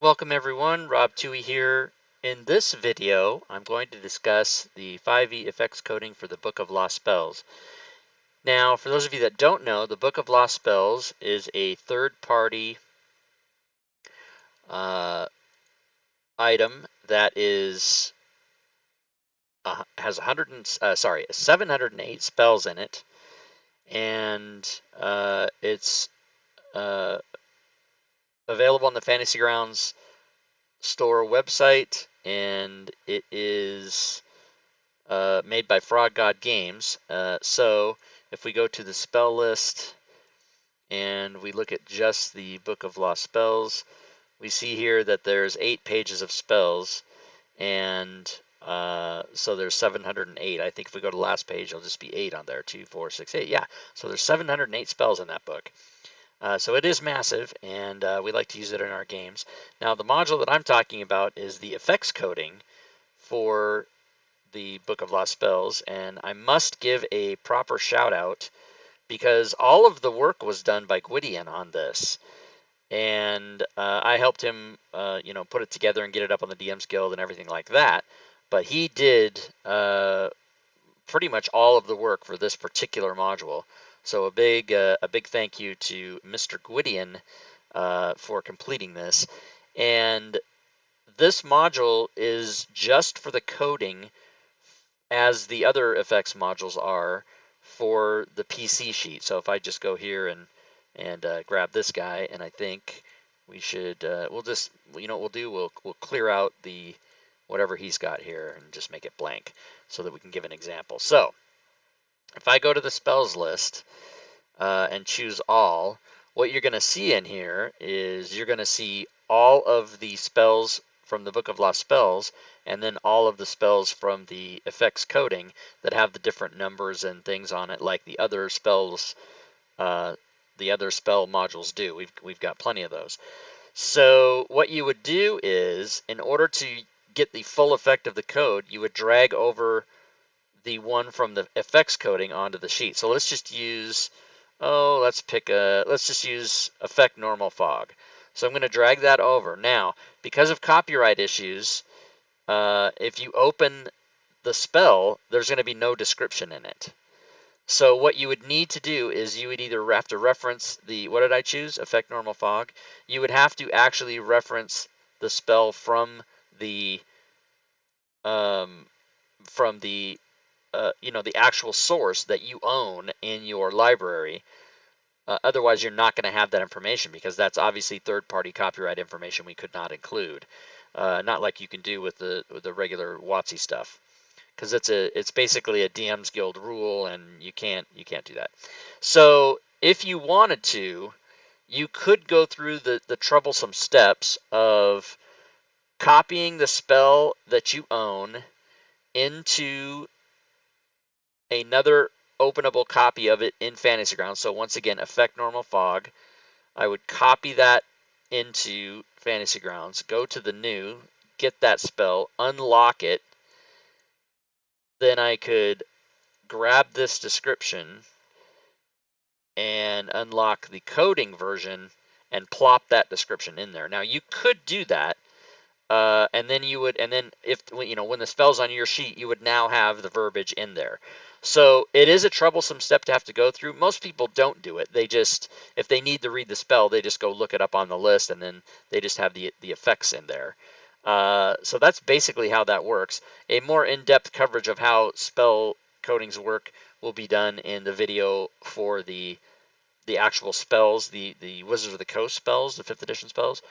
Welcome everyone, Rob Toohey here. In this video, I'm going to discuss the 5e effects coding for the Book of Lost Spells. Now, for those of you that don't know, the Book of Lost Spells is a third-party item that is has 708 spells in it, and it's available on the Fantasy Grounds store website, and it is made by Frog God Games. So if we go to the spell list and we look at just the Book of Lost Spells, we see here that there's 8 pages of spells, and so there's 708. I think if we go to the last page, it'll just be 8 on there. 2, 4, 6, 8. Yeah, so there's 708 spells in that book. So it is massive, and we like to use it in our games. Now, the module that I'm talking about is the effects coding for the Book of Lost Spells, and I must give a proper shout out because all of the work was done by Gwydion on this, and I helped him, put it together and get it up on the DMs Guild and everything like that. But he did pretty much all of the work for this particular module. So a big thank you to Mr. Gwydion for completing this. And this module is just for the coding as the other effects modules are for the PC sheet. So if I just go here and grab this guy, and I think we should we'll just what we'll do, we'll clear out the whatever he's got here and just make it blank so that we can give an example. So if I go to the spells list and choose all, what you're going to see in here is you're going to see all of the spells from the Book of Lost Spells, and then all of the spells from the effects coding that have the different numbers and things on it, like the other spells, the other spell modules do. We've got plenty of those. So what you would do is, in order to get the full effect of the code, you would drag over the one from the effects coding onto the sheet. So let's just use, let's just use effect normal fog. So I'm going to drag that over. Now, because of copyright issues, if you open the spell, there's going to be no description in it. So what you would need to do is you would either have to reference the, what did I choose? Effect normal fog. You would have to actually reference the spell from the the actual source that you own in your library. Otherwise, you're not going to have that information because that's obviously third-party copyright information we could not include. Not like you can do with the regular WotC stuff, because it's basically a DM's Guild rule, and you can't do that. So if you wanted to, you could go through the troublesome steps of copying the spell that you own into another openable copy of it in Fantasy Grounds. So once again, effect normal fog. I would copy that into Fantasy Grounds, go to the new, get that spell, unlock it. Then I could grab this description and unlock the coding version and plop that description in there. Now you could do that, and then if when the spell's on your sheet, you would now have the verbiage in there. So it is a troublesome step to have to go through. Most people don't do it. They just, if they need to read the spell, they just go look it up on the list, and then they just have the effects in there. So that's basically how that works. A more in-depth coverage of how spell codings work will be done in the video for the actual spells, the Wizards of the Coast spells, the 5th edition spells.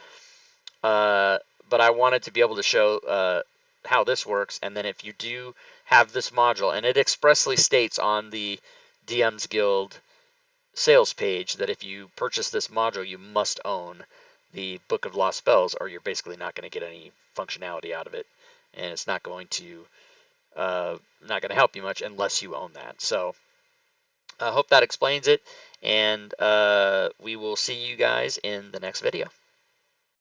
But I wanted to be able to show how this works, and then if you do have this module, and it expressly states on the DM's Guild sales page that if you purchase this module, you must own the Book of Lost Spells, or you're basically not going to get any functionality out of it, and it's not going to help you much unless you own that. So I hope that explains it, and we will see you guys in the next video.